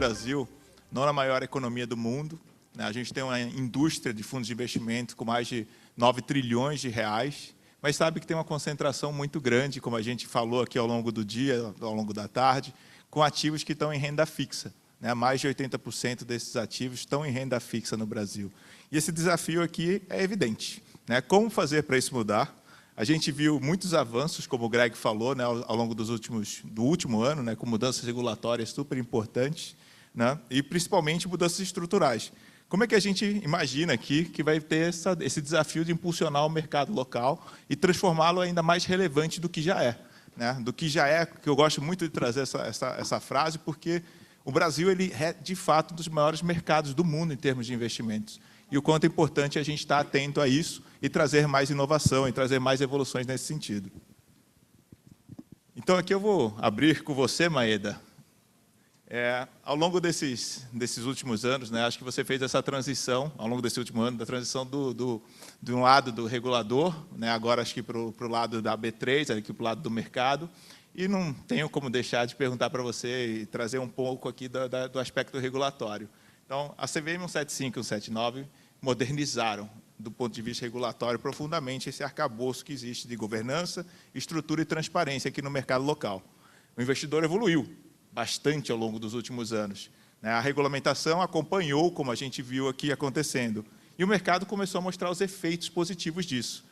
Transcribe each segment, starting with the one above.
Brasil, não na maior economia do mundo, né? A gente tem uma indústria de fundos de investimento com mais de 9 trilhões de reais, mas sabe que tem uma concentração muito grande, como a gente falou aqui ao longo do dia, ao longo da tarde, com ativos que estão em renda fixa, né? Mais de 80% desses ativos estão em renda fixa no Brasil. E esse desafio aqui é evidente, né? Como fazer para isso mudar? A gente viu muitos avanços, como o Greg falou, né, ao longo do último ano, né, com mudanças regulatórias super importantes, né, e principalmente mudanças estruturais. Como é que a gente imagina aqui que vai ter esse desafio de impulsionar o mercado local e transformá-lo ainda mais relevante do que já é? Né? Do que já é, que eu gosto muito de trazer essa frase, porque o Brasil ele é, de fato, um dos maiores mercados do mundo em termos de investimentos. E o quanto é importante a gente estar atento a isso e trazer mais inovação, e trazer mais evoluções nesse sentido. Então, aqui eu vou abrir com você, Maeda. Ao longo desses últimos anos, né, acho que você fez essa transição, ao longo desse último ano, da transição de um lado do regulador, né, agora acho que para o lado da B3, aqui para o lado do mercado, e não tenho como deixar de perguntar para você e trazer um pouco aqui do aspecto regulatório. Então, a CVM 175 e 179 modernizaram, do ponto de vista regulatório, profundamente esse arcabouço que existe de governança, estrutura e transparência aqui no mercado local. O investidor evoluiu bastante ao longo dos últimos anos, né? A regulamentação acompanhou, como a gente viu aqui acontecendo, e o mercado começou a mostrar os efeitos positivos disso.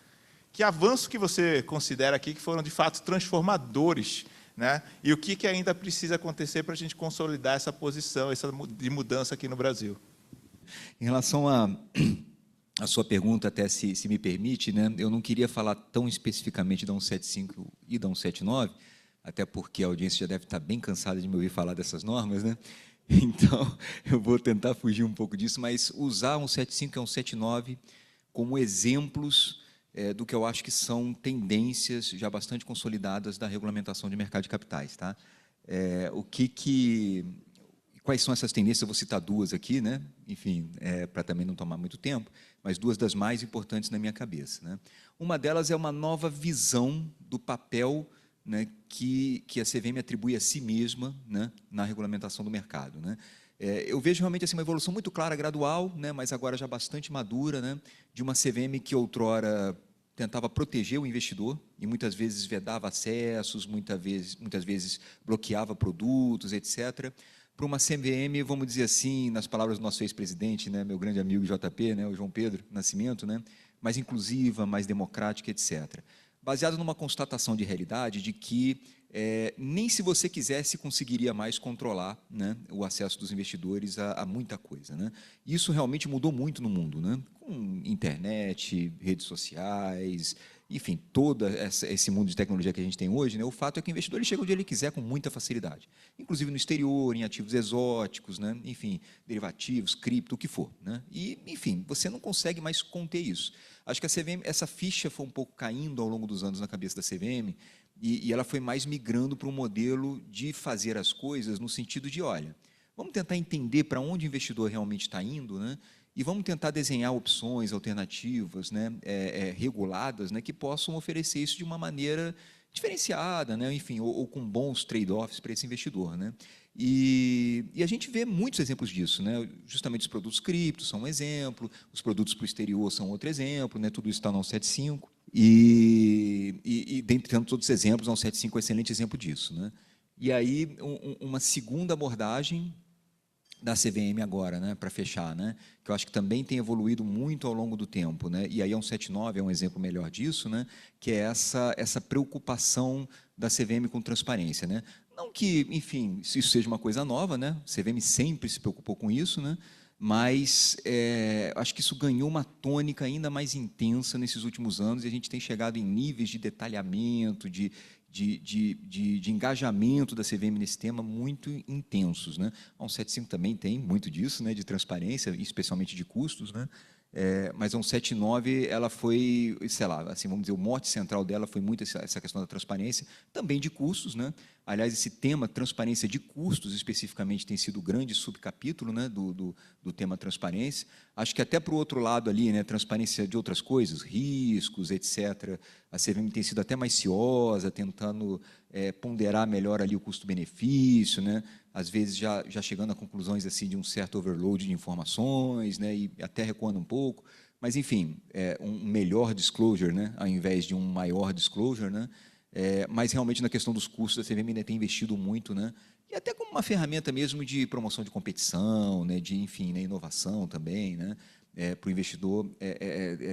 Que avanço que você considera aqui que foram, de fato, transformadores, né? E o que ainda precisa acontecer para a gente consolidar essa posição, de mudança aqui no Brasil? Em relação à sua pergunta, até se me permite, né, eu não queria falar tão especificamente da 175 e da 179, até porque a audiência já deve estar bem cansada de me ouvir falar dessas normas, né? Então, eu vou tentar fugir um pouco disso, mas usar 175 e 179 como exemplos do que eu acho que são tendências já bastante consolidadas da regulamentação de mercado de capitais. Tá? Quais são essas tendências? Eu vou citar duas aqui, né? Enfim, para também não tomar muito tempo, mas duas das mais importantes na minha cabeça. Né? Uma delas é uma nova visão do papel, né, que a CVM atribui a si mesma, né, na regulamentação do mercado. Né? Eu vejo realmente assim, uma evolução muito clara, gradual, né, mas agora já bastante madura, né, de uma CVM que outrora tentava proteger o investidor e muitas vezes vedava acessos, muitas vezes bloqueava produtos, etc., para uma CVM, vamos dizer assim, nas palavras do nosso ex-presidente, né, meu grande amigo JP, né, o João Pedro Nascimento, né, mais inclusiva, mais democrática, etc., baseado numa constatação de realidade de que nem se você quisesse conseguiria mais controlar, né, o acesso dos investidores a muita coisa. Né? Isso realmente mudou muito no mundo, né? Com internet, redes sociais, enfim, todo esse mundo de tecnologia que a gente tem hoje. Né? O fato é que o investidor ele chega onde ele quiser com muita facilidade, inclusive no exterior, em ativos exóticos, né? Enfim, derivativos, cripto, o que for. Né? E, enfim, você não consegue mais conter isso. Acho que a CVM, essa ficha foi um pouco caindo ao longo dos anos na cabeça da CVM e ela foi mais migrando para um modelo de fazer as coisas no sentido de, olha, vamos tentar entender para onde o investidor realmente está indo, né? E vamos tentar desenhar opções alternativas, né, reguladas, né, que possam oferecer isso de uma maneira diferenciada, né, enfim, ou com bons trade-offs para esse investidor. Né? E a gente vê muitos exemplos disso. Né? Justamente os produtos criptos são um exemplo, os produtos para o exterior são outro exemplo, né? Tudo isso está no 175. E dentre tantos outros exemplos, a 175 é um excelente exemplo disso. Né? E aí, uma segunda abordagem da CVM agora, né, para fechar, né, que eu acho que também tem evoluído muito ao longo do tempo, né, e aí a 179 é um exemplo melhor disso, né, que é essa preocupação da CVM com transparência. Né. Não que, enfim, isso seja uma coisa nova, né, a CVM sempre se preocupou com isso, né, mas acho que isso ganhou uma tônica ainda mais intensa nesses últimos anos e a gente tem chegado em níveis de detalhamento, de engajamento da CVM nesse tema muito intensos. Né? A 175 também tem muito disso, né, de transparência, especialmente de custos, né? Mas a 179, ela foi, sei lá, assim, vamos dizer, o mote central dela foi muito essa questão da transparência, também de custos. Né? Aliás, esse tema, transparência de custos, especificamente, tem sido o grande subcapítulo, né, do tema transparência. Acho que até para o outro lado ali, né, transparência de outras coisas, riscos, etc., a CVM tem sido até mais ciosa, tentando ponderar melhor ali o custo-benefício, né? às vezes já chegando a conclusões assim de um certo overload de informações, né, e até recuando um pouco, mas enfim, um melhor disclosure, né, ao invés de um maior disclosure, né, mas realmente na questão dos custos a CVM ainda tem investido muito, né, e até como uma ferramenta mesmo de promoção de competição, né, de enfim, né, inovação também, né, para o investidor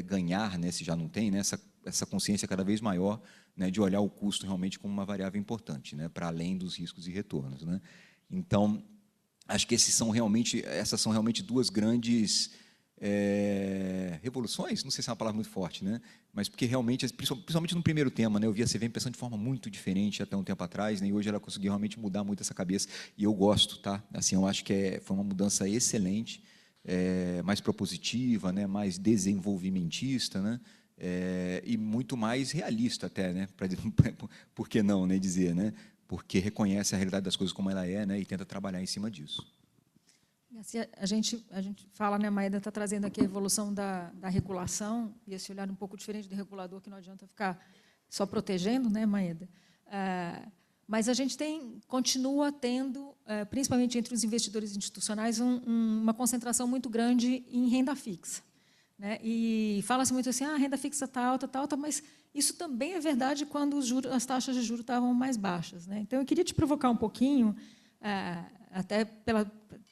ganhar, né, se já não tem, né, essa consciência cada vez maior, né, de olhar o custo realmente como uma variável importante, né, para além dos riscos e retornos, né. Então, acho que essas são realmente duas grandes revoluções, não sei se é uma palavra muito forte, né, mas porque realmente, principalmente no primeiro tema, né, eu vi a CVM pensando de forma muito diferente até um tempo atrás, né, e hoje ela conseguiu realmente mudar muito essa cabeça, e eu gosto, tá? Assim, eu acho que foi uma mudança excelente, mais propositiva, né, mais desenvolvimentista, né, e muito mais realista até, né, por que não, né, dizer, né, porque reconhece a realidade das coisas como ela é, né, e tenta trabalhar em cima disso. Assim, a gente fala, né, Maeda está trazendo aqui a evolução da regulação, e esse olhar um pouco diferente do regulador, que não adianta ficar só protegendo, né, Maeda? Mas a gente continua tendo, principalmente entre os investidores institucionais, uma concentração muito grande em renda fixa, né? E fala-se muito assim, a renda fixa está alta, mas isso também é verdade quando as taxas de juros estavam mais baixas, né? Então, eu queria te provocar um pouquinho, até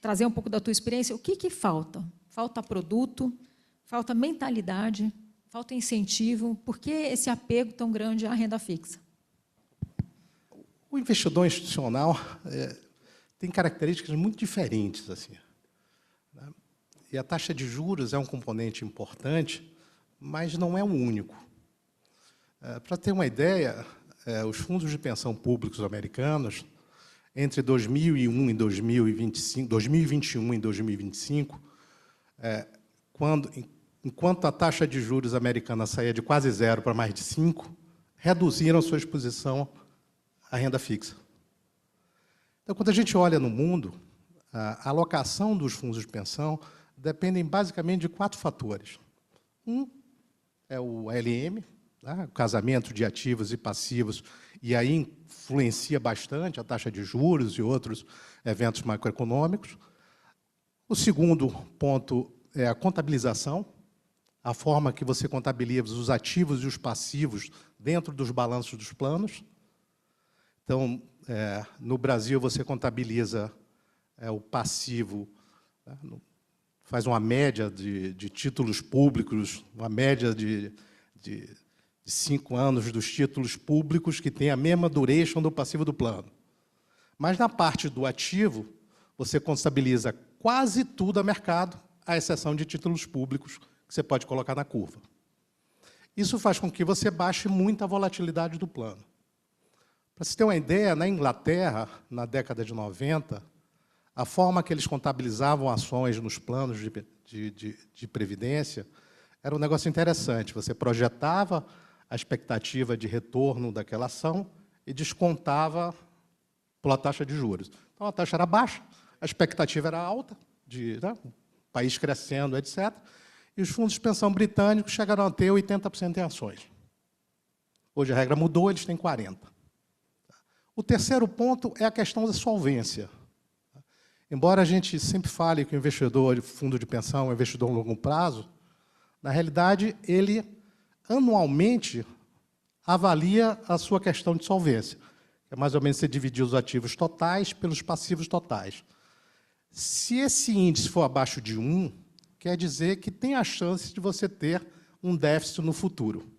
trazer um pouco da tua experiência, o que falta? Falta produto, falta mentalidade, falta incentivo, por que esse apego tão grande à renda fixa? O investidor institucional tem características muito diferentes, assim, né? E a taxa de juros é um componente importante, mas não é o único. Para ter uma ideia, os fundos de pensão públicos americanos, entre 2001 e 2025, 2021 e 2025, enquanto a taxa de juros americana saía de quase 0 para mais de 5, reduziram sua exposição à renda fixa. Então, quando a gente olha no mundo, a alocação dos fundos de pensão dependem basicamente de 4 fatores. Um é o ALM, né, o casamento de ativos e passivos, e aí influencia bastante a taxa de juros e outros eventos macroeconômicos. O segundo ponto é a contabilização, a forma que você contabiliza os ativos e os passivos dentro dos balanços dos planos. Então, no Brasil, você contabiliza o passivo, né, faz uma média de títulos públicos, uma média de 5 anos dos títulos públicos que tem a mesma duration do passivo do plano. Mas, na parte do ativo, você contabiliza quase tudo a mercado, à exceção de títulos públicos, que você pode colocar na curva. Isso faz com que você baixe muito a volatilidade do plano. Para você ter uma ideia, na Inglaterra, na década de 90, a forma que eles contabilizavam ações nos planos de previdência era um negócio interessante. Você projetava a expectativa de retorno daquela ação e descontava pela taxa de juros. Então, a taxa era baixa, a expectativa era alta, o país crescendo, etc. E os fundos de pensão britânicos chegaram a ter 80% em ações. Hoje a regra mudou, eles têm 40%. O terceiro ponto é a questão da solvência. Embora a gente sempre fale que o investidor de fundo de pensão é um investidor a longo prazo, na realidade, ele anualmente avalia a sua questão de solvência. É mais ou menos você dividir os ativos totais pelos passivos totais. Se esse índice for abaixo de 1, quer dizer que tem a chance de você ter um déficit no futuro.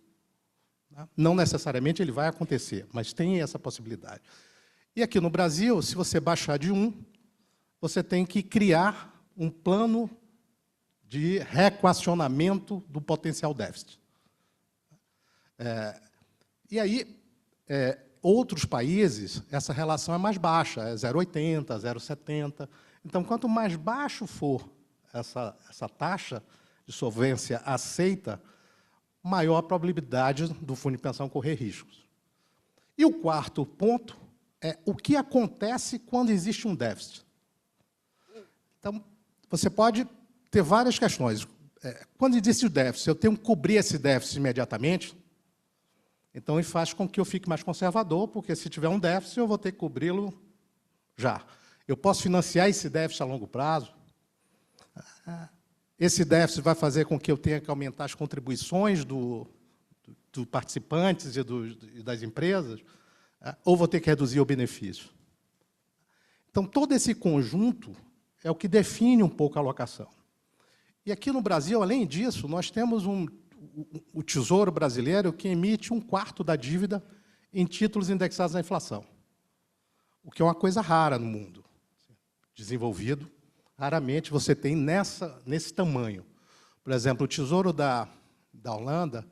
Não necessariamente ele vai acontecer, mas tem essa possibilidade. E aqui no Brasil, se você baixar de 1, você tem que criar um plano de reequacionamento do potencial déficit. E aí, outros países, essa relação é mais baixa, é 0,80, 0,70. Então, quanto mais baixo for essa taxa de solvência aceita, maior a probabilidade do fundo de pensão correr riscos. E o quarto ponto é o que acontece quando existe um déficit. Então, você pode ter várias questões. Quando existe o déficit, eu tenho que cobrir esse déficit imediatamente, então isso faz com que eu fique mais conservador, porque se tiver um déficit, eu vou ter que cobri-lo já. Eu posso financiar esse déficit a longo prazo. Esse déficit vai fazer com que eu tenha que aumentar as contribuições dos participantes e das empresas, ou vou ter que reduzir o benefício. Então, todo esse conjunto é o que define um pouco a alocação. E aqui no Brasil, além disso, nós temos o Tesouro Brasileiro que emite 1/4 da dívida em títulos indexados à inflação, o que é uma coisa rara no mundo desenvolvido. Raramente você tem nesse tamanho. Por exemplo, o Tesouro da Holanda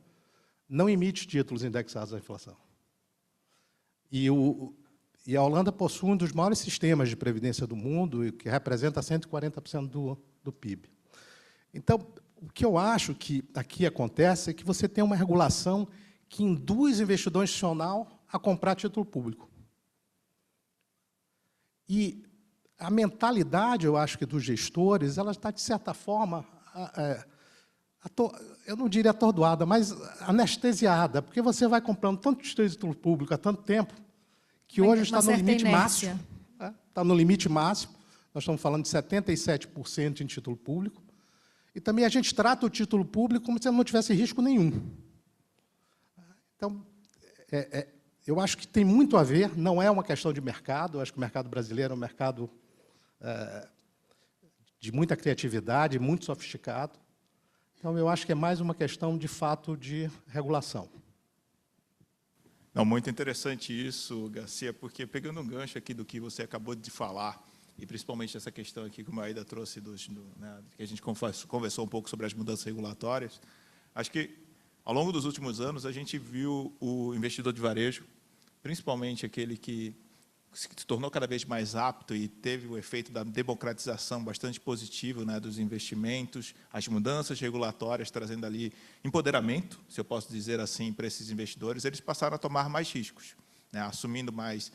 não emite títulos indexados à inflação. E a Holanda possui um dos maiores sistemas de previdência do mundo, que representa 140% do PIB. Então, o que eu acho que aqui acontece é que você tem uma regulação que induz o investidor institucional a comprar título público. E a mentalidade, eu acho que dos gestores, ela está, de certa forma, eu não diria atordoada, mas anestesiada, porque você vai comprando tanto título público há tanto tempo, que hoje está no limite máximo. Está no limite máximo. Nós estamos falando de 77% em título público. E também a gente trata o título público como se não tivesse risco nenhum. Então, eu acho que tem muito a ver, não é uma questão de mercado, eu acho que o mercado brasileiro é um mercado de muita criatividade, muito sofisticado. Então, eu acho que é mais uma questão, de fato, de regulação. Não, muito interessante isso, Garcia, porque pegando um gancho aqui do que você acabou de falar, e principalmente essa questão aqui que o Maeda trouxe, que a gente conversou um pouco sobre as mudanças regulatórias, acho que, ao longo dos últimos anos, a gente viu o investidor de varejo, principalmente aquele que se tornou cada vez mais apto e teve o efeito da democratização bastante positivo, né, dos investimentos, as mudanças regulatórias trazendo ali empoderamento, se eu posso dizer assim, para esses investidores, eles passaram a tomar mais riscos, né, assumindo mais,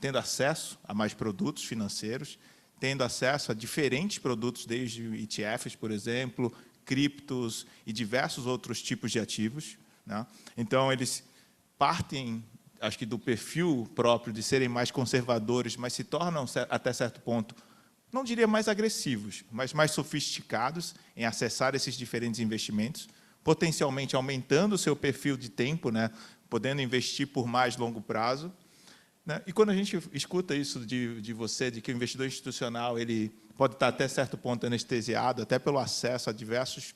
tendo acesso a mais produtos financeiros, tendo acesso a diferentes produtos, desde ETFs, por exemplo, criptos e diversos outros tipos de ativos, né? Então, eles partem, acho que do perfil próprio de serem mais conservadores, mas se tornam, até certo ponto, não diria mais agressivos, mas mais sofisticados em acessar esses diferentes investimentos, potencialmente aumentando o seu perfil de tempo, né, podendo investir por mais longo prazo. Né? E quando a gente escuta isso de você, de que o investidor institucional ele pode estar até certo ponto anestesiado, até pelo acesso a diversos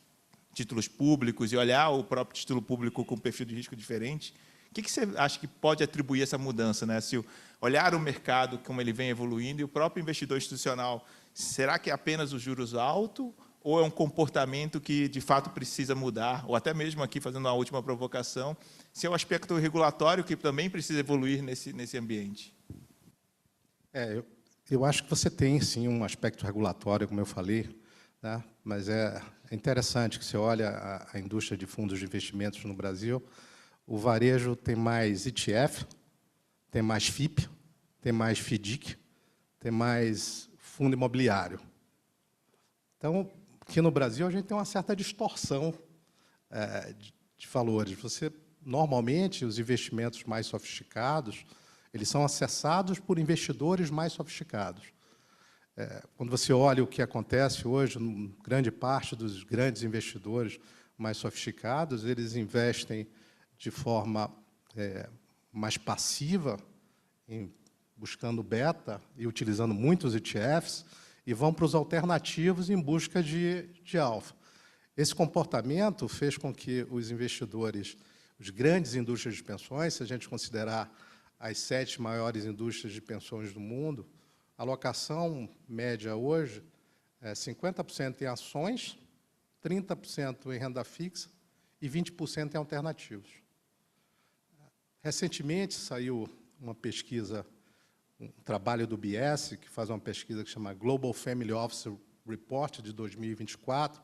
títulos públicos e olhar o próprio título público com um perfil de risco diferente, o que você acha que pode atribuir essa mudança? Né? Se olhar o mercado, como ele vem evoluindo, e o próprio investidor institucional, será que é apenas os juros altos ou é um comportamento que, de fato, precisa mudar? Ou até mesmo aqui, fazendo uma última provocação, se é o aspecto regulatório que também precisa evoluir nesse ambiente? Eu acho que você tem, sim, um aspecto regulatório, como eu falei, né? Mas é interessante que você olha a indústria de fundos de investimentos no Brasil. O varejo tem mais ETF, tem mais FIP, tem mais FDIC, tem mais fundo imobiliário. Então, aqui no Brasil, a gente tem uma certa distorção de valores. Normalmente, os investimentos mais sofisticados, eles são acessados por investidores mais sofisticados. Quando você olha o que acontece hoje, grande parte dos grandes investidores mais sofisticados, eles investem de forma mais passiva, buscando beta e utilizando muitos ETFs, e vão para os alternativos em busca de alfa. Esse comportamento fez com que os investidores, as grandes indústrias de pensões, se a gente considerar as 7 maiores indústrias de pensões do mundo, a alocação média hoje é 50% em ações, 30% em renda fixa e 20% em alternativos. Recentemente saiu uma pesquisa, um trabalho do BS, que faz uma pesquisa que chama Global Family Office Report, de 2024.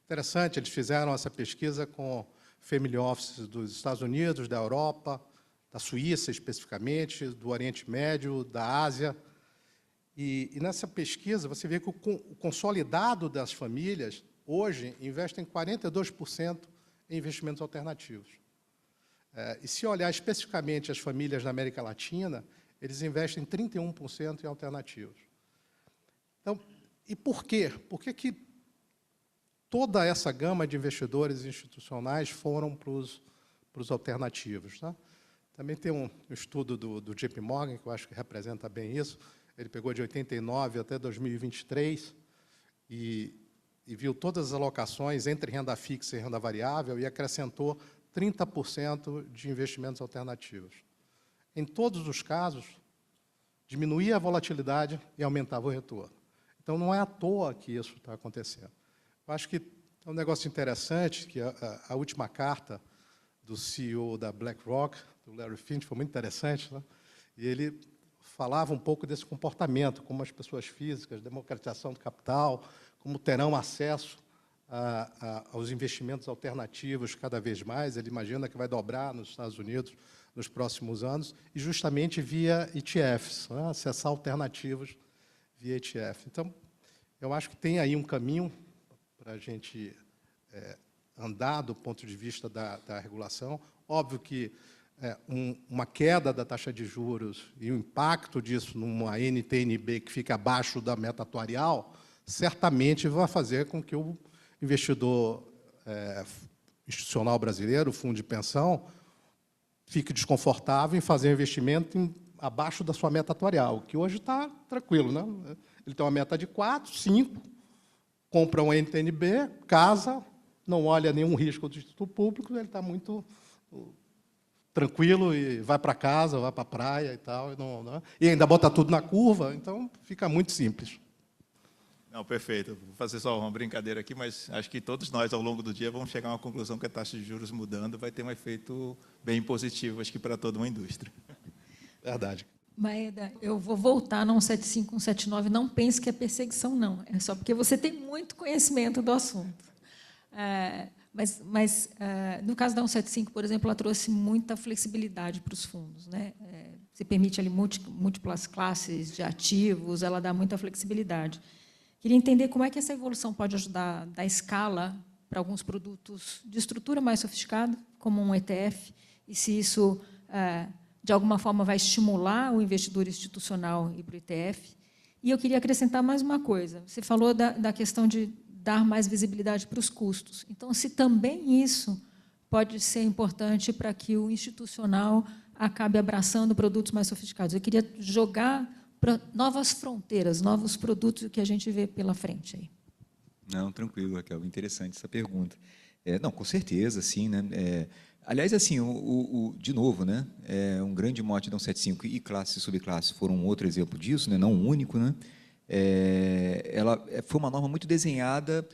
Interessante, eles fizeram essa pesquisa com family offices dos Estados Unidos, da Europa, da Suíça, especificamente, do Oriente Médio, da Ásia. E nessa pesquisa, você vê que o consolidado das famílias, hoje, investem 42% em investimentos alternativos. E se olhar especificamente as famílias da América Latina, eles investem 31% em alternativos. Então, e por quê? Por que que toda essa gama de investidores institucionais foram para os alternativos? Tá? Também tem um estudo do JP Morgan, que eu acho que representa bem isso. Ele pegou de 89 até 2023 e viu todas as alocações entre renda fixa e renda variável e acrescentou 30% de investimentos alternativos. Em todos os casos, diminuía a volatilidade e aumentava o retorno. Então, não é à toa que isso está acontecendo. Eu acho que é um negócio interessante, que a última carta do CEO da BlackRock, do Larry Fink, foi muito interessante, né? E ele falava um pouco desse comportamento, como as pessoas físicas, democratização do capital, como terão acesso aos investimentos alternativos cada vez mais. Ele imagina que vai dobrar nos Estados Unidos nos próximos anos, e justamente via ETFs, né? Acessar alternativos via ETF. Então, eu acho que tem aí um caminho para a gente andar do ponto de vista da regulação. Óbvio que uma queda da taxa de juros e o impacto disso numa NTN-B que fica abaixo da meta atuarial, certamente vai fazer com que o investidor institucional brasileiro, o fundo de pensão, fique desconfortável em fazer um investimento abaixo da sua meta atuarial, que hoje está tranquilo, né? Ele tem uma meta de 4, 5, compra um NTN-B, casa, não olha nenhum risco do Instituto Público, ele está muito tranquilo e vai para casa, vai para a praia e tal, e ainda bota tudo na curva, então fica muito simples. Não, perfeito. Vou fazer só uma brincadeira aqui, mas acho que todos nós, ao longo do dia, vamos chegar a uma conclusão que a taxa de juros mudando vai ter um efeito bem positivo, acho que para toda uma indústria. Verdade. Maeda, eu vou voltar no 175, 179. Não pense que é perseguição, não. É só porque você tem muito conhecimento do assunto. Mas no caso da 175, por exemplo, ela trouxe muita flexibilidade para os fundos, né? Você permite ali múltiplas classes de ativos, ela dá muita flexibilidade. Queria entender como é que essa evolução pode ajudar a dar escala para alguns produtos de estrutura mais sofisticada, como um ETF, e se isso, de alguma forma, vai estimular o investidor institucional ir para o ETF. E eu queria acrescentar mais uma coisa. Você falou da questão de dar mais visibilidade para os custos. Então, se também isso pode ser importante para que o institucional acabe abraçando produtos mais sofisticados. Eu queria jogar para novas fronteiras, novos produtos que a gente vê pela frente aí. Não, tranquilo, Raquel. Interessante essa pergunta. Não, com certeza, sim, né? Aliás, assim, de novo, né? Um grande mote da 175 e classe e subclasse foram um outro exemplo disso, né? Não um único, né? Ela foi uma norma muito desenhada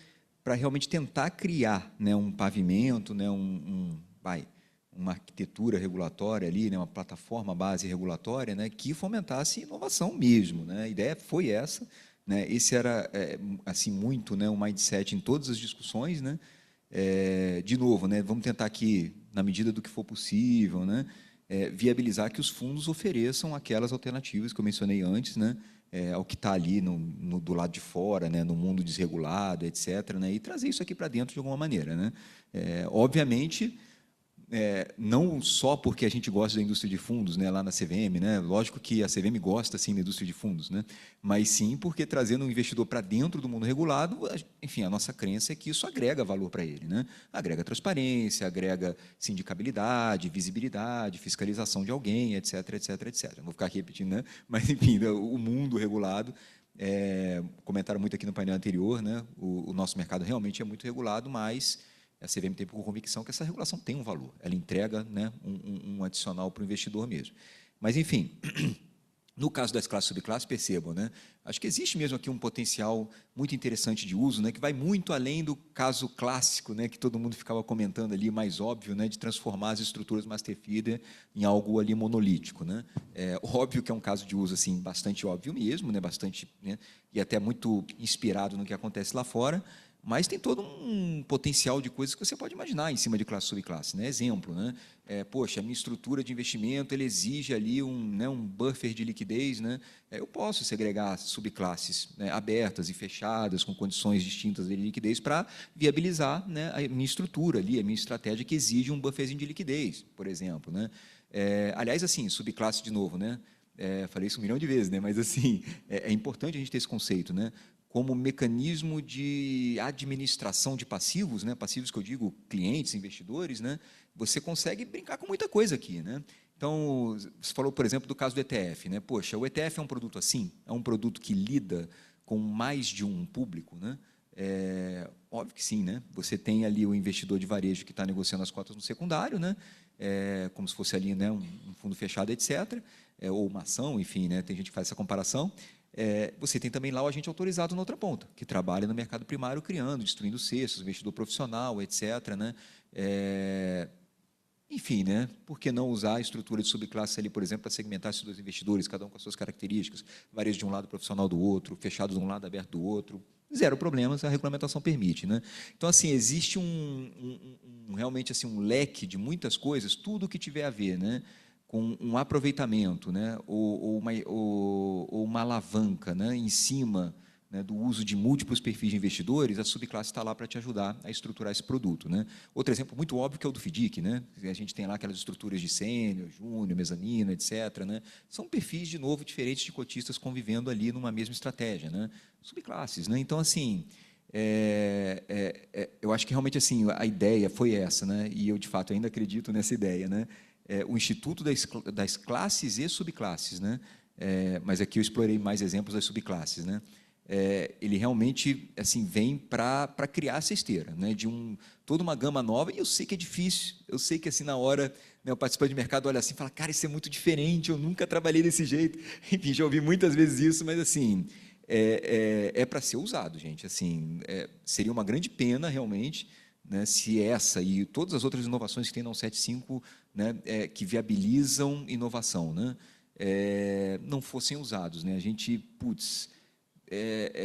para realmente tentar criar, né, um pavimento, né, uma arquitetura regulatória ali, né, uma plataforma base regulatória, né, que fomentasse inovação mesmo, né? A ideia foi essa, né? Esse era assim muito, né, um mindset em todas as discussões, né? De novo, né, vamos tentar aqui, na medida do que for possível, né, viabilizar que os fundos ofereçam aquelas alternativas que eu mencionei antes, né, ao que está ali do lado de fora, né, no mundo desregulado, etc., né, e trazer isso aqui para dentro de alguma maneira, né? Obviamente, não só porque a gente gosta da indústria de fundos, né, lá na CVM, né? Lógico que a CVM gosta sim da indústria de fundos, né? Mas sim porque trazendo um investidor para dentro do mundo regulado, enfim, a nossa crença é que isso agrega valor para ele, né? Agrega transparência, agrega sindicabilidade, visibilidade, fiscalização de alguém, etc, etc, etc. Não vou ficar aqui repetindo, né? Mas enfim, o mundo regulado, comentaram muito aqui no painel anterior, né? O nosso mercado realmente é muito regulado, mas a CVM tem por convicção que essa regulação tem um valor, ela entrega, né, um adicional para o investidor mesmo. Mas, enfim, no caso das classes e subclasses, percebam, né, acho que existe mesmo aqui um potencial muito interessante de uso, né, que vai muito além do caso clássico, né, que todo mundo ficava comentando ali, mais óbvio, né, de transformar as estruturas master feeder em algo ali monolítico, né. Óbvio que é um caso de uso assim, bastante óbvio mesmo, né, bastante, né, e até muito inspirado no que acontece lá fora, mas tem todo um potencial de coisas que você pode imaginar em cima de classe e subclasse, né? Exemplo, né? Poxa, a minha estrutura de investimento ele exige ali um buffer de liquidez, né? Eu posso segregar subclasses, né, abertas e fechadas, com condições distintas de liquidez, para viabilizar, né, a minha estrutura ali, a minha estratégia que exige um bufferzinho de liquidez, por exemplo, né? Aliás, assim, subclasse de novo, né? Falei isso 1 milhão de vezes, né? Mas assim, é importante a gente ter esse conceito, né? Como mecanismo de administração de passivos, né? Passivos que eu digo clientes, investidores, né? Você consegue brincar com muita coisa aqui, né? Então, você falou, por exemplo, do caso do ETF, né? Poxa, o ETF é um produto assim? É um produto que lida com mais de um público, né? Óbvio que sim, né? Você tem ali o investidor de varejo que está negociando as cotas no secundário, né? Como se fosse ali, né, um fundo fechado, etc., ou uma ação, enfim, né? Tem gente que faz essa comparação. Você tem também lá o agente autorizado na outra ponta, que trabalha no mercado primário criando, destruindo cestos, investidor profissional, etc., né? Enfim, né? Por que não usar a estrutura de subclasse ali, por exemplo, para segmentar esses 2 investidores, cada um com as suas características, varejo de um lado, profissional do outro, fechado de um lado, aberto do outro? Zero problemas, a regulamentação permite, né? Então, assim, existe realmente assim, um leque de muitas coisas, tudo que tiver a ver, né, com um aproveitamento, né, ou uma alavanca, né, em cima, né, do uso de múltiplos perfis de investidores, a subclasse está lá para te ajudar a estruturar esse produto, né? Outro exemplo muito óbvio que é o do FDIC, né? A gente tem lá aquelas estruturas de sênior, júnior, mezanino, etc., né? São perfis, de novo, diferentes de cotistas convivendo ali numa mesma estratégia, né? Subclasses, né? Então, assim, eu acho que realmente assim a ideia foi essa, né? E eu, de fato, ainda acredito nessa ideia, né? O Instituto das Classes e Subclasses, né? Mas aqui eu explorei mais exemplos das subclasses, né? Ele realmente assim vem para criar essa esteira, né, de toda uma gama nova, e eu sei que é difícil, eu sei que assim na hora, né, o participante de mercado olha assim e fala, cara, isso é muito diferente, eu nunca trabalhei desse jeito, enfim, já ouvi muitas vezes isso, mas assim, para ser usado, gente, assim, seria uma grande pena realmente, né, se essa e todas as outras inovações que tem na 175, né, que viabilizam inovação, né, não fossem usados, né, a gente,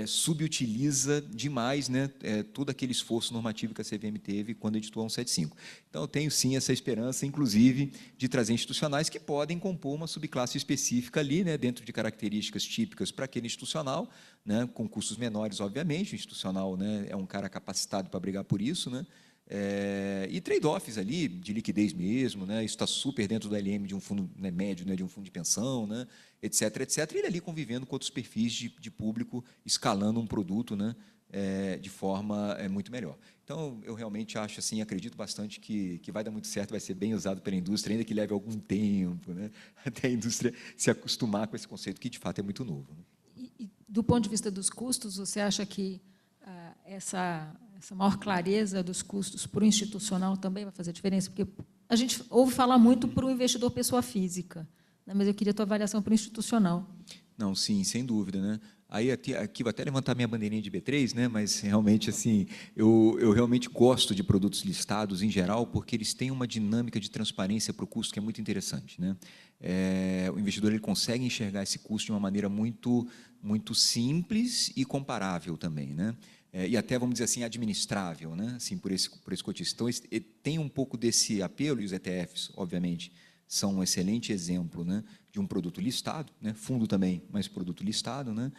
subutiliza demais, né, todo aquele esforço normativo que a CVM teve quando editou a 175. Então, eu tenho, sim, essa esperança, inclusive, de trazer institucionais que podem compor uma subclasse específica ali, né, dentro de características típicas para aquele institucional, né, com custos menores, obviamente, o institucional, né, é um cara capacitado para brigar por isso, né, e trade-offs ali, de liquidez mesmo, né, isso está super dentro do LM de um fundo, né, médio, né, de um fundo de pensão, né, etc., etc., e ele ali convivendo com outros perfis de público, escalando um produto, né, de forma muito melhor. Então, eu realmente acho, assim, acredito bastante que vai dar muito certo, vai ser bem usado pela indústria, ainda que leve algum tempo, né, até a indústria se acostumar com esse conceito, que, de fato, é muito novo, né. E, do ponto de vista dos custos, você acha que essa maior clareza dos custos para o institucional também vai fazer diferença? Porque a gente ouve falar muito para o investidor pessoa física, né, mas eu queria a tua avaliação para o institucional. Não, sim, sem dúvida, né? Aí aqui vou até levantar minha bandeirinha de B3, né? Mas realmente assim, eu realmente gosto de produtos listados em geral porque eles têm uma dinâmica de transparência para o custo que é muito interessante, né? O investidor ele consegue enxergar esse custo de uma maneira muito simples e comparável também, né? E até, vamos dizer assim, administrável, né? Assim, por esse cotista. Então, tem um pouco desse apelo, e os ETFs, obviamente, são um excelente exemplo, né, de um produto listado, né, fundo também, mas produto listado, né,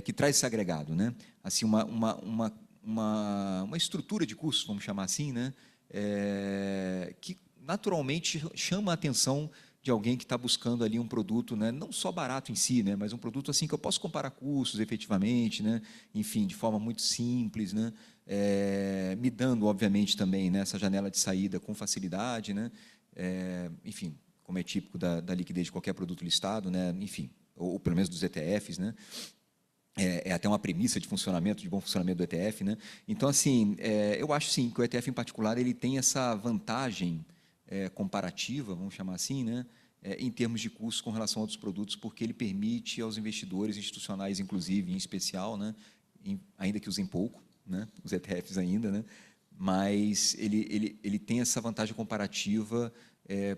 que traz esse agregado, né, assim, uma estrutura de custos, vamos chamar assim, né, que naturalmente chama a atenção de alguém que está buscando ali um produto, né, não só barato em si, né, mas um produto assim que eu posso comparar custos efetivamente, né, enfim, de forma muito simples, né, me dando, obviamente, também, né, essa janela de saída com facilidade, né, enfim, como é típico da liquidez de qualquer produto listado, né, enfim, ou pelo menos dos ETFs, né, até uma premissa de funcionamento, de bom funcionamento do ETF, né. Então, assim, eu acho sim que o ETF em particular ele tem essa vantagem comparativa, vamos chamar assim, né, em termos de custos com relação a outros produtos, porque ele permite aos investidores institucionais, inclusive, em especial, né, ainda que usem pouco, né, os ETFs ainda, né, mas ele tem essa vantagem comparativa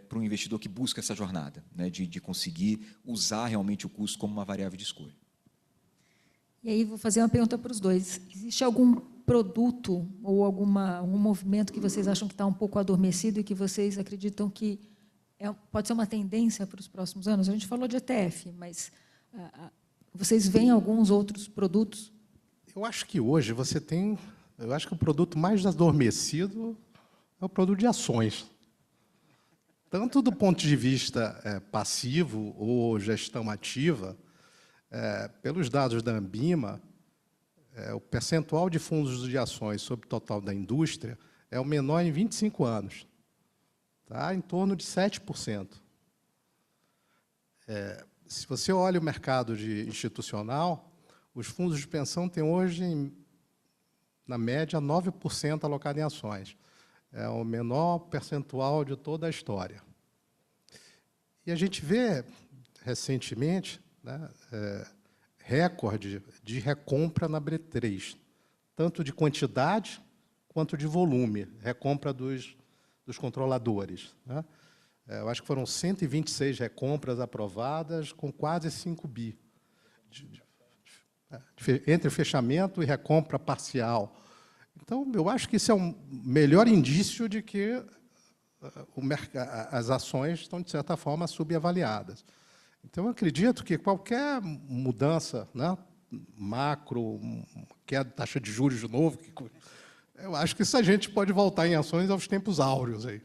para um investidor que busca essa jornada, né, de conseguir usar realmente o custo como uma variável de escolha. E aí vou fazer uma pergunta para os dois. Existe algum produto ou algum movimento que vocês acham que está um pouco adormecido e que vocês acreditam que pode ser uma tendência para os próximos anos? A gente falou de ETF, mas vocês veem alguns outros produtos? Eu acho que hoje eu acho que o produto mais adormecido é o produto de ações. tanto do ponto de vista passivo ou gestão ativa, pelos dados da Ambima, o percentual de fundos de ações sobre o total da indústria é o menor em 25 anos, tá? Em torno de 7%. Se você olha o mercado institucional, os fundos de pensão têm hoje, na média, 9% alocado em ações. É o menor percentual de toda a história. E a gente vê, recentemente, né, recorde de recompra na B3, tanto de quantidade quanto de volume, recompra dos controladores, né? Eu acho que foram 126 recompras aprovadas, com quase 5 bi, entre fechamento e recompra parcial. Então, eu acho que isso é um melhor indício de que as ações estão, de certa forma, subavaliadas. Então, eu acredito que qualquer mudança, né, macro, queda de taxa de juros de novo, eu acho que isso a gente pode voltar em ações aos tempos áureos aí.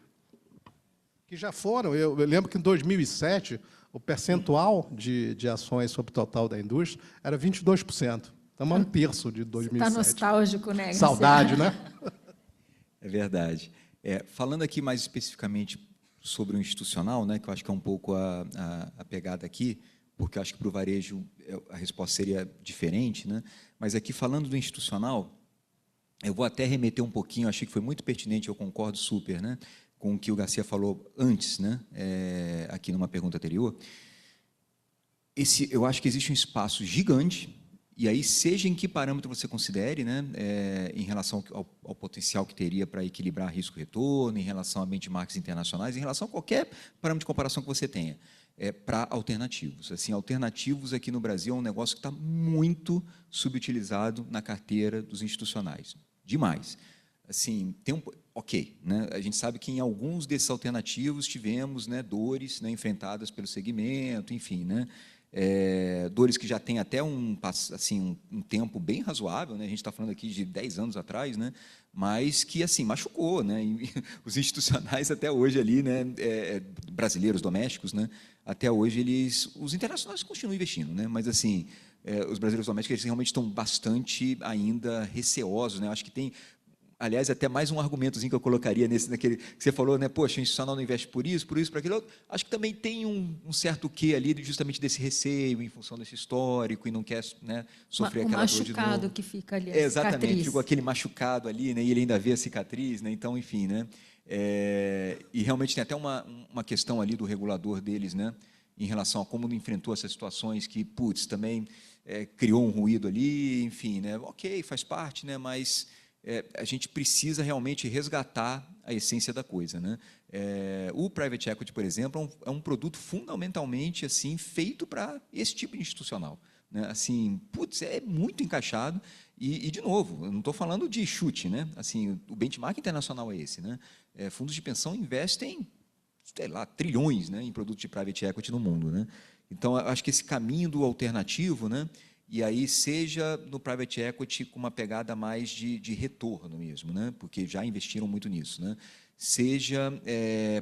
Que já foram. Eu lembro que, em 2007, o percentual de ações sobre o total da indústria era 22%. Estamos a 1/3 de 2007. Está nostálgico, né? Saudade, né? É verdade. Falando aqui mais especificamente sobre o institucional, né, que eu acho que é um pouco a pegada aqui, porque eu acho que para o varejo a resposta seria diferente, né? Mas aqui, falando do institucional, eu vou até remeter um pouquinho, achei que foi muito pertinente, eu concordo super, né, com o que o Garcia falou antes, né, aqui numa pergunta anterior. Eu acho que existe um espaço gigante, e aí, seja em que parâmetro você considere, né, em relação ao potencial que teria para equilibrar risco-retorno, em relação a benchmarks internacionais, em relação a qualquer parâmetro de comparação que você tenha, para alternativos. Assim, alternativos aqui no Brasil é um negócio que está muito subutilizado na carteira dos institucionais. Demais. Assim, ok, né? A gente sabe que em alguns desses alternativos tivemos, né, dores, né, enfrentadas pelo segmento, enfim, né? Dores que já têm até um tempo bem razoável, né? A gente está falando aqui de 10 anos atrás, né? Mas que assim machucou, né? E os institucionais até hoje ali, né? Brasileiros domésticos, né? Até hoje os internacionais continuam investindo, né? Mas assim, os brasileiros domésticos eles realmente estão bastante ainda receosos, né? Eu acho que tem, aliás, até mais um argumentozinho que eu colocaria naquele que você falou, né? Poxa, o institucional não investe por isso, para aquilo. Acho que também tem um certo quê ali, justamente desse receio, em função desse histórico, e não quer, né, sofrer aquela dor de novo. O machucado que fica ali, a exatamente, cicatriz. ficou aquele machucado ali, né? E ele ainda vê a cicatriz, né? Então, enfim, né? E realmente tem até uma questão ali do regulador deles, né? Em relação a como enfrentou essas situações que, putz, também criou um ruído ali, enfim, né? Ok, faz parte, né? Mas a gente precisa realmente resgatar a essência da coisa, né? O private equity, por exemplo, é um produto fundamentalmente assim feito para esse tipo de institucional, né? Assim, putz, é muito encaixado e de novo, eu não estou falando de chute, né? Assim, o benchmark internacional é esse, né? Fundos de pensão investem, sei lá, trilhões, né, em produtos de private equity no mundo, né? Então, eu acho que esse caminho do alternativo, né? E aí, seja no private equity com uma pegada mais de retorno mesmo, né? Porque já investiram muito nisso, né? Seja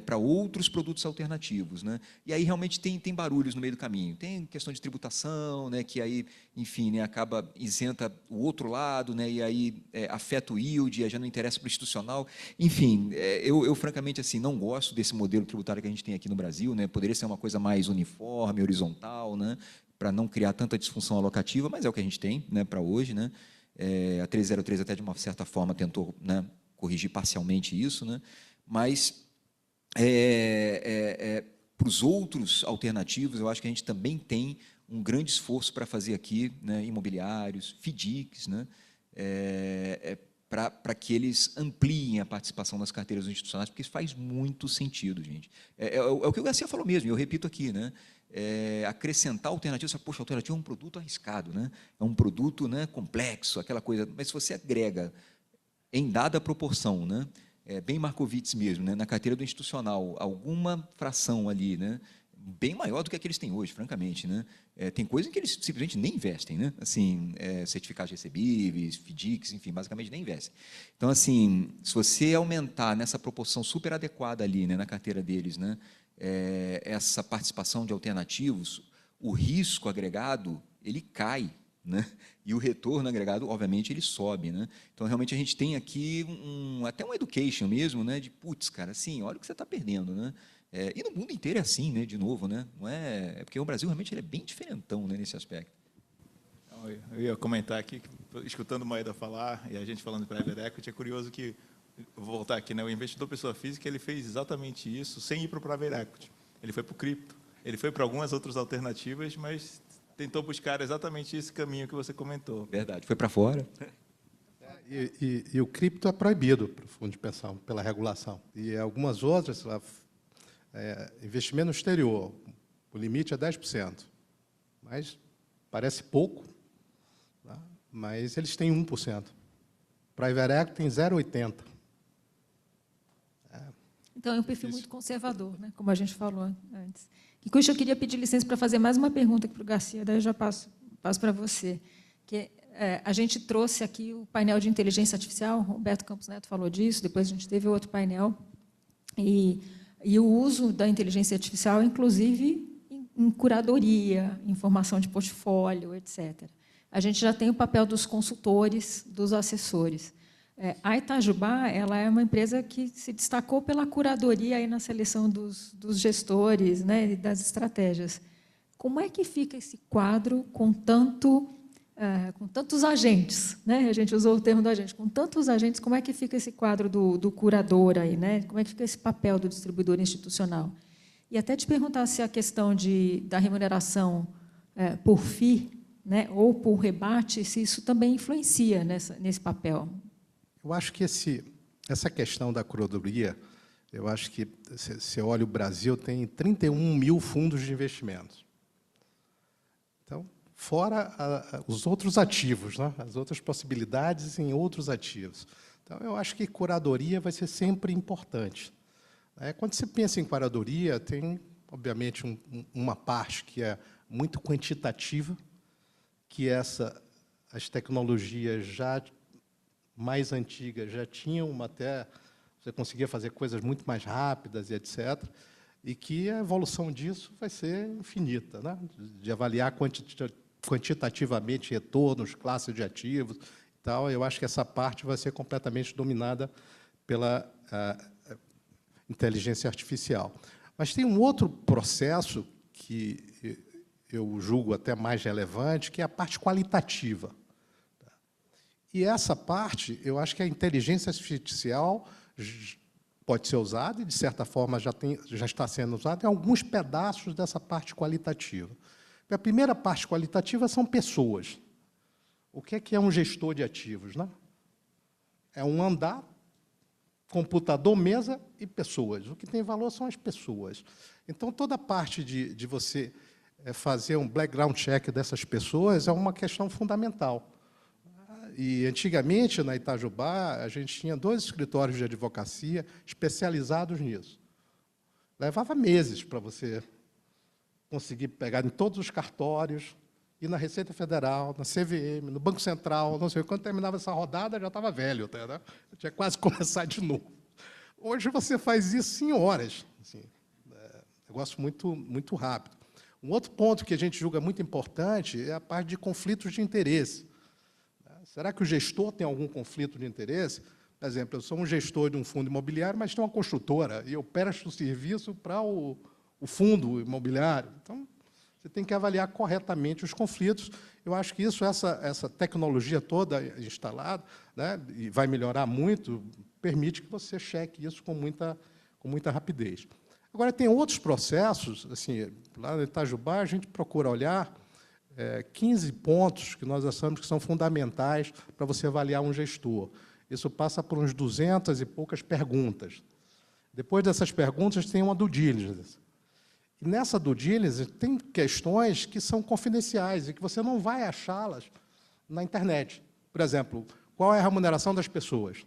para outros produtos alternativos, né? E aí realmente tem barulhos no meio do caminho. Tem questão de tributação, né? Que aí, enfim, né, acaba isenta o outro lado, né? E aí afeta o yield, e aí já não interessa para o institucional. Enfim, eu francamente assim não gosto desse modelo tributário que a gente tem aqui no Brasil, né? Poderia ser uma coisa mais uniforme, horizontal, né? Para não criar tanta disfunção alocativa, mas é o que a gente tem, né, para hoje, né? A 303 até de uma certa forma tentou, né, corrigir parcialmente isso, né? Mas para os outros alternativos, eu acho que a gente também tem um grande esforço para fazer aqui, né, imobiliários, FDICs, né, para que eles ampliem a participação nas carteiras institucionais, porque isso faz muito sentido, gente. É o que o Garcia falou mesmo, e eu repito aqui, né? Acrescentar alternativas, poxa, a alternativa é um produto arriscado, né? É um produto, né, complexo, aquela coisa, mas se você agrega em dada proporção, né, bem Markowitz mesmo, né, na carteira do institucional, alguma fração ali, né, bem maior do que eles têm hoje, francamente, né? Tem coisa em que eles simplesmente nem investem, né? Assim, certificados recebíveis, FDICs, enfim, basicamente nem investem. Então, assim, se você aumentar nessa proporção super adequada ali, né, na carteira deles, né, essa participação de alternativos, o risco agregado ele cai, né? E o retorno agregado, obviamente, ele sobe, né? Então, realmente, a gente tem aqui até um education mesmo, né? De, putz, cara, assim, olha o que você está perdendo, né? E no mundo inteiro é assim, né? De novo, né? Não porque o Brasil realmente ele é bem diferentão, né, nesse aspecto. Eu ia comentar aqui, escutando o Maeda falar e a gente falando de private equity, é curioso que, vou voltar aqui, né? O investidor pessoa física ele fez exatamente isso sem ir para o private equity. Ele foi para o cripto, ele foi para algumas outras alternativas, mas tentou buscar exatamente esse caminho que você comentou. Verdade, foi para fora. E o cripto é proibido para o fundo de pensão, pela regulação. E algumas outras, investimento no exterior, o limite é 10%. Mas parece pouco, tá? Mas eles têm 1%. Private equity tem 0,80%. Então, é um perfil muito conservador, né? Como a gente falou antes. E com isso, eu queria pedir licença para fazer mais uma pergunta aqui para o Garcia, daí eu já passo para você. Que a gente trouxe aqui o painel de inteligência artificial, o Roberto Campos Neto falou disso, depois a gente teve outro painel, e o uso da inteligência artificial, inclusive, em curadoria, em formação de portfólio, etc. A gente já tem o papel dos consultores, dos assessores. A Itajubá ela é uma empresa que se destacou pela curadoria aí na seleção dos gestores, né, e das estratégias. Como é que fica esse quadro com tantos agentes? Né? A gente usou o termo do agente. Com tantos agentes, como é que fica esse quadro do curador aí? Né? Como é que fica esse papel do distribuidor institucional? E até te perguntar se a questão da remuneração por FII, né, ou por rebate, se isso também influencia nesse papel. Eu acho que essa questão da curadoria, eu acho que, se você olha o Brasil, tem 31 mil fundos de investimentos. Então, fora os outros ativos, né? As outras possibilidades em outros ativos. Então, eu acho que curadoria vai ser sempre importante. Quando você pensa em curadoria, tem, obviamente, uma parte que é muito quantitativa, que as tecnologias já mais antigas já tinham até, você conseguia fazer coisas muito mais rápidas e etc., e que a evolução disso vai ser infinita, né? De avaliar quantitativamente retornos, classes de ativos e tal. Eu acho que essa parte vai ser completamente dominada pela inteligência artificial. Mas tem um outro processo que eu julgo até mais relevante, que é a parte qualitativa. E essa parte, eu acho que a inteligência artificial pode ser usada, e, de certa forma, já está sendo usada, em alguns pedaços dessa parte qualitativa. A primeira parte qualitativa são pessoas. O que é um gestor de ativos, né? É um andar, computador, mesa e pessoas. O que tem valor são as pessoas. Então, toda a parte de você fazer um background check dessas pessoas é uma questão fundamental. E, antigamente, na Itajubá, a gente tinha 2 escritórios de advocacia especializados nisso. Levava meses para você conseguir pegar em todos os cartórios, ir na Receita Federal, na CVM, no Banco Central, não sei, quando terminava essa rodada, já estava velho, até, né? Eu tinha quase que começar de novo. Hoje você faz isso em horas. Assim, negócio muito, muito rápido. Um outro ponto que a gente julga muito importante é a parte de conflitos de interesse. Será que o gestor tem algum conflito de interesse? Por exemplo, eu sou um gestor de um fundo imobiliário, mas tenho uma construtora, e eu presto serviço para o fundo imobiliário. Então, você tem que avaliar corretamente os conflitos. Eu acho que essa tecnologia toda instalada, né, e vai melhorar muito, permite que você cheque isso com muita rapidez. Agora, tem outros processos, assim, lá no Itajubá, a gente procura olhar 15 pontos que nós achamos que são fundamentais para você avaliar um gestor. Isso passa por uns 200 e poucas perguntas. Depois dessas perguntas, tem uma due diligence. E nessa due diligence, tem questões que são confidenciais e que você não vai achá-las na internet. Por exemplo, qual é a remuneração das pessoas?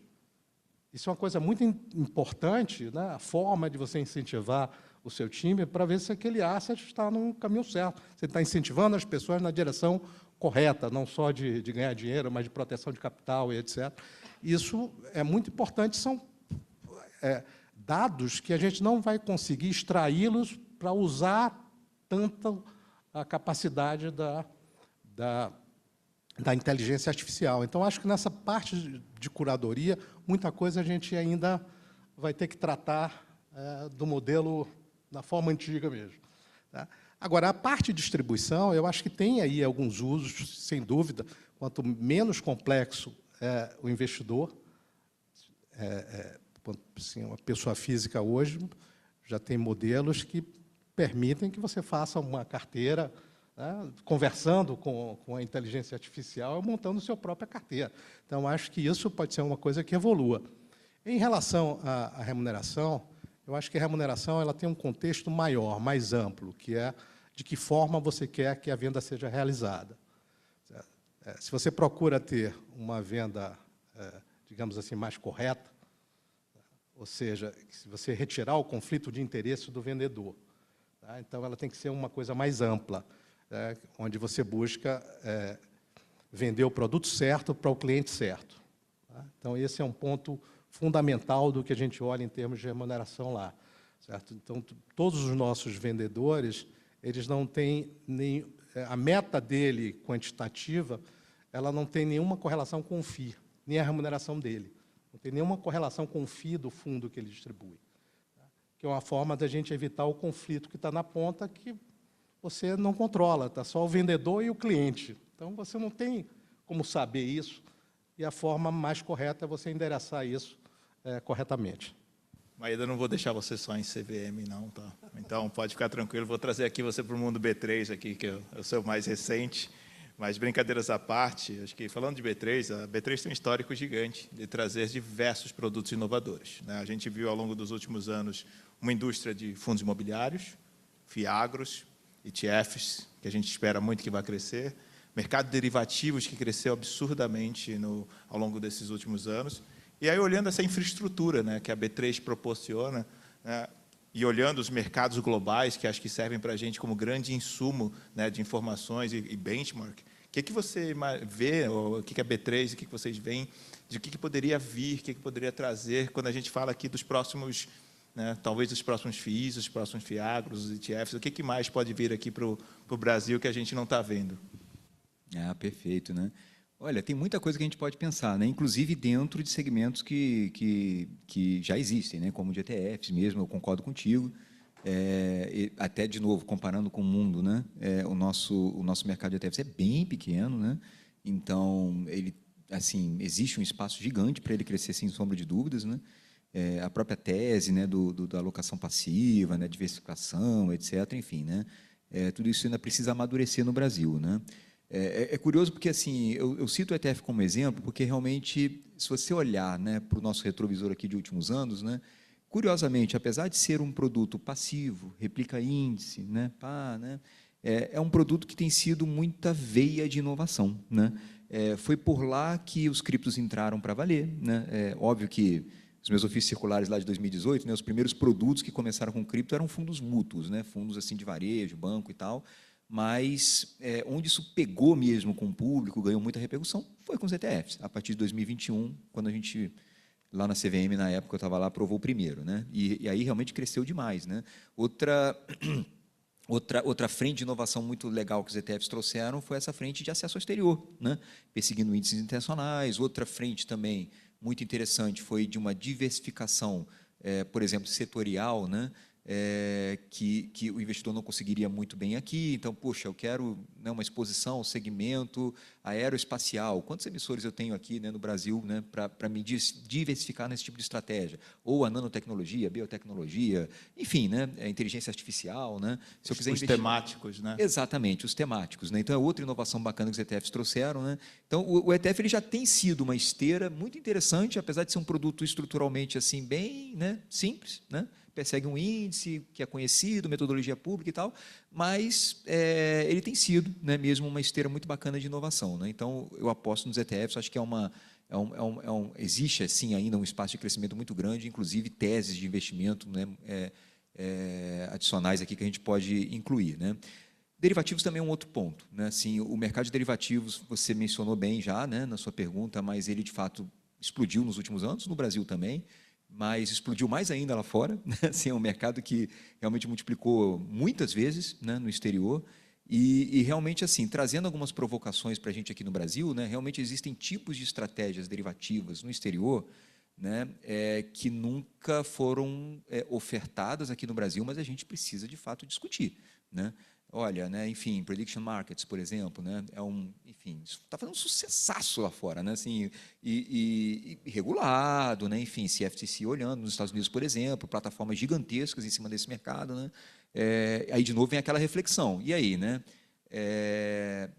Isso é uma coisa muito importante, né? A forma de você incentivar o seu time para ver se aquele asset está no caminho certo. Você está incentivando as pessoas na direção correta, não só de ganhar dinheiro, mas de proteção de capital e etc. Isso é muito importante, são dados que a gente não vai conseguir extraí-los para usar tanto a capacidade da inteligência artificial. Então, acho que nessa parte de curadoria, muita coisa a gente ainda vai ter que tratar do modelo da forma antiga mesmo. Tá? Agora, a parte de distribuição, eu acho que tem aí alguns usos, sem dúvida. Quanto menos complexo o investidor, assim, uma pessoa física hoje já tem modelos que permitem que você faça uma carteira, né, conversando com a inteligência artificial, montando sua própria carteira. Então, acho que isso pode ser uma coisa que evolua. Em relação à remuneração, eu acho que a remuneração ela tem um contexto maior, mais amplo, que é de que forma você quer que a venda seja realizada. Se você procura ter uma venda, digamos assim, mais correta, ou seja, se você retirar o conflito de interesse do vendedor, tá? Então ela tem que ser uma coisa mais ampla, onde você busca vender o produto certo para o cliente certo. Tá? Então, esse é um ponto fundamental do que a gente olha em termos de remuneração lá. Certo? Então, todos os nossos vendedores, eles não têm nem a meta dele quantitativa, ela não tem nenhuma correlação com o FII, nem a remuneração dele. Não tem nenhuma correlação com o FII do fundo que ele distribui. Tá? Que é uma forma da gente evitar o conflito que está na ponta, que você não controla, está só o vendedor e o cliente. Então, você não tem como saber isso, e a forma mais correta é você endereçar isso corretamente. Maeda, não vou deixar você só em CVM, não, tá? Então, pode ficar tranquilo, vou trazer aqui você para o mundo B3, aqui, que é o seu mais recente. Mas, brincadeiras à parte, acho que, falando de B3, a B3 tem um histórico gigante de trazer diversos produtos inovadores, né? A gente viu, ao longo dos últimos anos, uma indústria de fundos imobiliários, FIAGROS, ETFs, que a gente espera muito que vai crescer, mercado de derivativos, que cresceu absurdamente ao longo desses últimos anos. E aí, olhando essa infraestrutura, né, que a B3 proporciona, né, e olhando os mercados globais, que acho que servem para a gente como grande insumo, né, de informações e benchmark, o que você vê, o que a B3, o que vocês veem, de o que poderia vir, o que poderia trazer, quando a gente fala aqui dos próximos, né, talvez os próximos FIIs, os próximos FIAGROS, os ETFs, o que mais pode vir aqui para o Brasil que a gente não está vendo? Perfeito, né? Olha, tem muita coisa que a gente pode pensar, né? Inclusive dentro de segmentos que já existem, né? Como de ETFs mesmo, eu concordo contigo. Até, de novo, comparando com o mundo, né? O nosso mercado de ETFs é bem pequeno, né? Então, assim, existe um espaço gigante para ele crescer, sem sombra de dúvidas, né? A própria tese, né, da alocação passiva, né, diversificação, etc., enfim, né? Tudo isso ainda precisa amadurecer no Brasil, né? É curioso porque, assim, eu cito o ETF como exemplo porque, realmente, se você olhar, né, para o nosso retrovisor aqui de últimos anos, né, curiosamente, apesar de ser um produto passivo, replica índice, né, é um produto que tem sido muita veia de inovação, né? Foi por lá que os criptos entraram para valer, né? Óbvio que os meus ofícios circulares lá de 2018, né, os primeiros produtos que começaram com cripto eram fundos mútuos, né, fundos assim de varejo, banco e tal. Mas onde isso pegou mesmo com o público, ganhou muita repercussão, foi com os ETFs. A partir de 2021, quando a gente, lá na CVM, na época, eu estava lá, aprovou o primeiro, né? E aí realmente cresceu demais, né? Outra frente de inovação muito legal que os ETFs trouxeram foi essa frente de acesso ao exterior, né? Perseguindo índices internacionais. Outra frente também muito interessante foi de uma diversificação, por exemplo, setorial, né? Que o investidor não conseguiria muito bem aqui. Então, poxa, eu quero, né, uma exposição ao segmento aeroespacial. Quantos emissores eu tenho aqui, né, no Brasil, né, para me diversificar nesse tipo de estratégia? Ou a nanotecnologia, a biotecnologia, enfim, né, a inteligência artificial. Né? Se eu quiser os temáticos, né? Exatamente, os temáticos. Né? Então, é outra inovação bacana que os ETFs trouxeram. Né? Então, o ETF ele já tem sido uma esteira muito interessante, apesar de ser um produto estruturalmente assim, bem, né, simples, né? Persegue um índice que é conhecido, metodologia pública e tal, mas ele tem sido, né, mesmo uma esteira muito bacana de inovação. Né? Então, eu aposto nos ETFs, acho que existe, assim, ainda um espaço de crescimento muito grande, inclusive teses de investimento, né, adicionais aqui que a gente pode incluir, né? Derivativos também é um outro ponto, né? Assim, o mercado de derivativos, você mencionou bem já, né, na sua pergunta, mas ele, de fato, explodiu nos últimos anos, no Brasil também, mas explodiu mais ainda lá fora, né? Assim, é um mercado que realmente multiplicou muitas vezes, né, no exterior, e realmente, assim, trazendo algumas provocações para a gente aqui no Brasil, né, realmente existem tipos de estratégias derivativas no exterior, né, que nunca foram ofertadas aqui no Brasil, mas a gente precisa, de fato, discutir, né? Olha, né, enfim, prediction markets, por exemplo, né, enfim, está fazendo um sucessaço lá fora, né, assim, e regulado, né, enfim, CFTC olhando nos Estados Unidos, por exemplo, plataformas gigantescas em cima desse mercado, né, aí de novo vem aquela reflexão, e aí, né,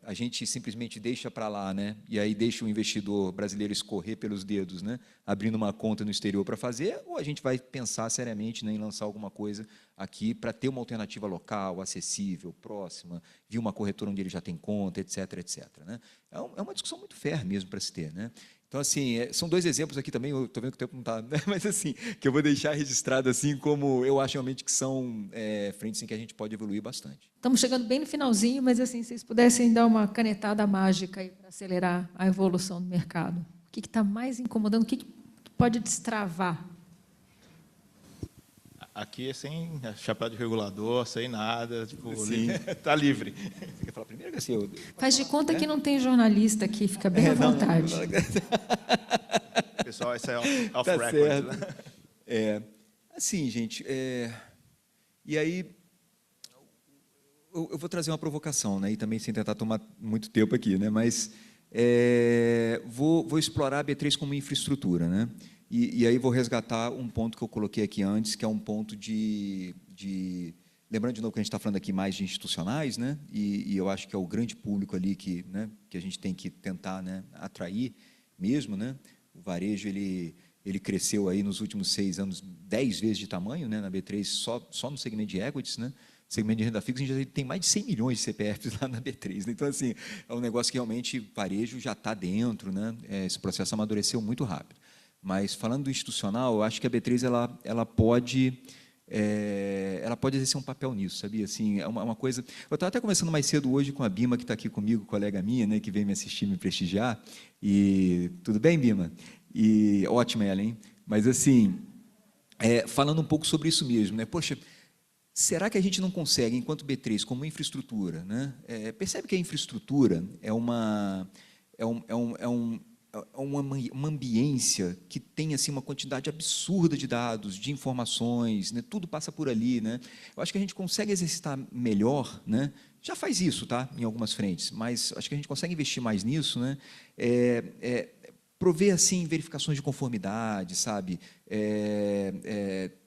a gente simplesmente deixa para lá, né, e aí deixa o investidor brasileiro escorrer pelos dedos, né, abrindo uma conta no exterior para fazer, ou a gente vai pensar seriamente, né, em lançar alguma coisa aqui para ter uma alternativa local, acessível, próxima, vir uma corretora onde ele já tem conta, etc, etc, né? É uma discussão muito fair mesmo para se ter, né? Então, assim, são dois exemplos aqui também, eu estou vendo que o tempo não está, né? Mas, assim, que eu vou deixar registrado, assim, como eu acho realmente que são frentes em que a gente pode evoluir bastante. Estamos chegando bem no finalzinho, mas, assim, se vocês pudessem dar uma canetada mágica aí para acelerar a evolução do mercado, o que está mais incomodando, o que pode destravar? Aqui é sem chapéu de regulador, sem nada, tipo, Sim. tá livre. Você quer falar primeiro, Garcia? Faz de conta que não tem jornalista aqui, fica bem à vontade. Pessoal, isso é off Tá record. certo. Né? Assim, gente, e aí eu vou trazer uma provocação, né? E também sem tentar tomar muito tempo aqui, né? Mas vou explorar a B3 como infraestrutura, né? E aí vou resgatar um ponto que eu coloquei aqui antes, que é um ponto lembrando de novo que a gente está falando aqui mais de institucionais, né? E eu acho que é o grande público ali que a gente tem que tentar, né, atrair mesmo, né? O varejo ele cresceu aí nos últimos 6 anos 10 vezes de tamanho, né, na B3 só no segmento de equities, né? Segmento de renda fixa, a gente já tem mais de 100 milhões de CPFs lá na B3. Né? Então, assim, é um negócio que realmente varejo já está dentro, né? Esse processo amadureceu muito rápido. Mas, falando do institucional, eu acho que a B3 ela pode exercer um papel nisso, sabia? Assim, é uma coisa... Eu estava até conversando mais cedo hoje com a Bima, que está aqui comigo, colega minha, né, que veio me assistir, me prestigiar. E tudo bem, Bima? E ótima ela, hein? Mas, assim, falando um pouco sobre isso mesmo, né? Poxa, será que a gente não consegue, enquanto B3, como infraestrutura, né? Percebe que a infraestrutura é uma ambiência que tem assim uma quantidade absurda de dados, de informações, né? Tudo passa por ali, né? Eu acho que a gente consegue exercitar melhor, né? Já faz isso, tá? Em algumas frentes, mas acho que a gente consegue investir mais nisso, né? Prover assim verificações de conformidade, sabe?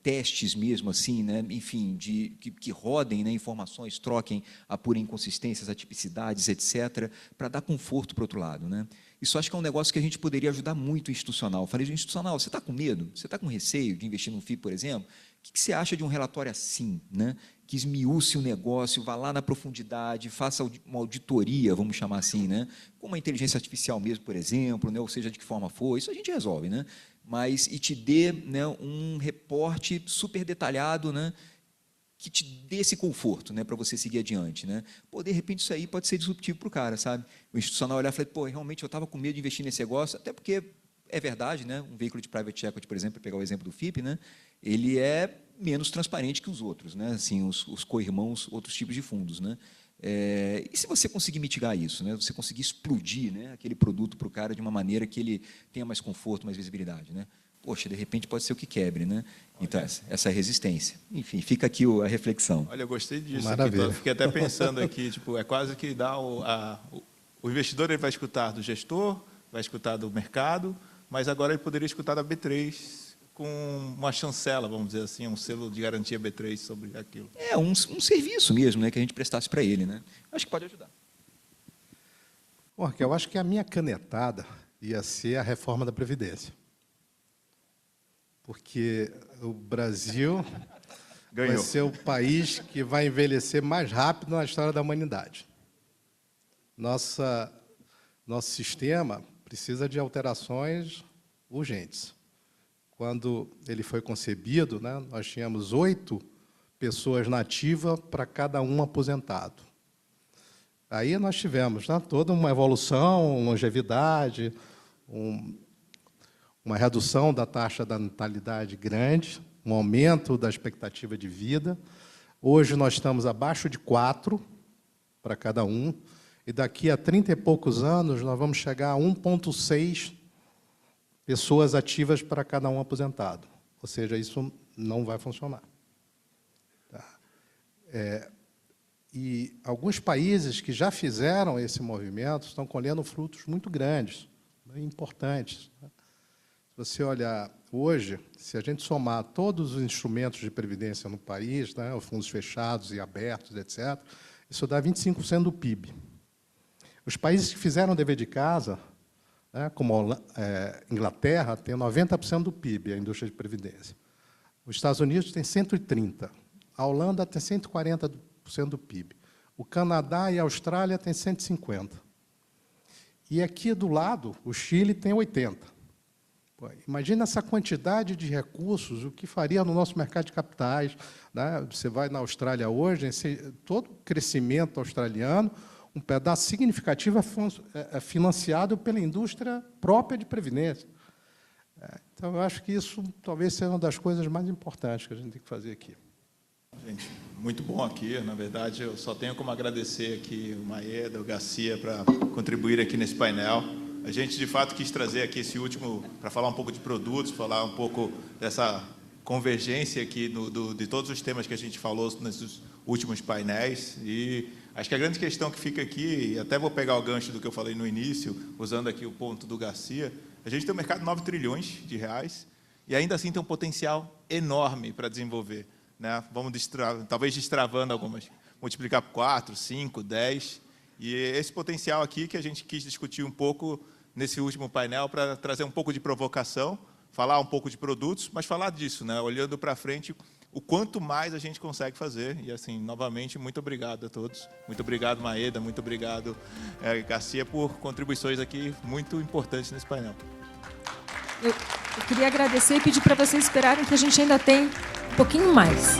Testes mesmo assim, né? Enfim, que rodem, né, informações, troquem, apurem inconsistências, atipicidades, etc., para dar conforto para o outro lado, né? Isso acho que é um negócio que a gente poderia ajudar muito o institucional. Eu falei de institucional, você está com medo? Você está com receio de investir num FII, por exemplo? O que você acha de um relatório assim, né? Que esmiúce o negócio, vá lá na profundidade, faça uma auditoria, vamos chamar assim, né? Com uma inteligência artificial mesmo, por exemplo, né? Ou seja, de que forma for, isso a gente resolve, né? Mas e te dê, né, um reporte super detalhado, né? Que te dê esse conforto, né, para você seguir adiante, né? Pô, de repente isso aí pode ser disruptivo para o cara, sabe? O institucional olhar e falar, pô, realmente eu estava com medo de investir nesse negócio, até porque é verdade, né? Um veículo de private equity, por exemplo, para pegar o exemplo do FIP, né? Ele é menos transparente que os outros, né? Assim, os co-irmãos, outros tipos de fundos, né? E se você conseguir mitigar isso, né? Você conseguir explodir, né, aquele produto para o cara de uma maneira que ele tenha mais conforto, mais visibilidade, né? Poxa, de repente pode ser o que quebre, né? Então, essa resistência. Enfim, fica aqui a reflexão. Olha, eu gostei disso. Maravilha. Aqui, fiquei até pensando aqui, tipo, é quase que dá o investidor ele vai escutar do gestor, vai escutar do mercado, mas agora ele poderia escutar da B3 com uma chancela, vamos dizer assim, um selo de garantia B3 sobre aquilo. Um serviço mesmo, né, que a gente prestasse para ele, né? Acho que pode ajudar. Bom, Raquel, eu acho que a minha canetada ia ser a reforma da Previdência. Porque o Brasil vai ser o país que vai envelhecer mais rápido na história da humanidade. Nosso sistema precisa de alterações urgentes. Quando ele foi concebido, né, nós tínhamos 8 pessoas na ativa para cada um aposentado. Aí nós tivemos, né, toda uma evolução, longevidade, uma redução da taxa da natalidade grande, um aumento da expectativa de vida. Hoje nós estamos abaixo de 4 para cada um, e daqui a 30 e poucos anos nós vamos chegar a 1,6 pessoas ativas para cada um aposentado. Ou seja, isso não vai funcionar. Tá? E alguns países que já fizeram esse movimento estão colhendo frutos muito grandes, importantes. Se você olhar hoje, se a gente somar todos os instrumentos de previdência no país, né, os fundos fechados e abertos, etc., isso dá 25% do PIB. Os países que fizeram o dever de casa, né, como a Inglaterra, tem 90% do PIB, a indústria de previdência. Os Estados Unidos tem 130%. A Holanda tem 140% do PIB. O Canadá e a Austrália têm 150%. E aqui do lado, o Chile tem 80%. Pô, imagina essa quantidade de recursos, o que faria no nosso mercado de capitais. Né? Você vai na Austrália hoje, todo o crescimento australiano, um pedaço significativo é financiado pela indústria própria de previdência. Então, eu acho que isso talvez seja uma das coisas mais importantes que a gente tem que fazer aqui. Gente, muito bom aqui. Na verdade, eu só tenho como agradecer aqui o Maeda, o Garcia, para contribuir aqui nesse painel. A gente, de fato, quis trazer aqui esse último, para falar um pouco de produtos, falar um pouco dessa convergência aqui de todos os temas que a gente falou nesses últimos painéis. E acho que a grande questão que fica aqui, e até vou pegar o gancho do que eu falei no início, usando aqui o ponto do Garcia, a gente tem um mercado de 9 trilhões de reais e ainda assim tem um potencial enorme para desenvolver. Né? Vamos talvez destravando algumas, multiplicar por 4, 5, 10. E esse potencial aqui que a gente quis discutir um pouco nesse último painel para trazer um pouco de provocação, falar um pouco de produtos, mas falar disso, né? Olhando para frente, o quanto mais a gente consegue fazer. E, assim, novamente, muito obrigado a todos. Muito obrigado, Maeda, muito obrigado, Garcia, por contribuições aqui muito importantes nesse painel. Eu queria agradecer e pedir para vocês esperarem que a gente ainda tem um pouquinho mais.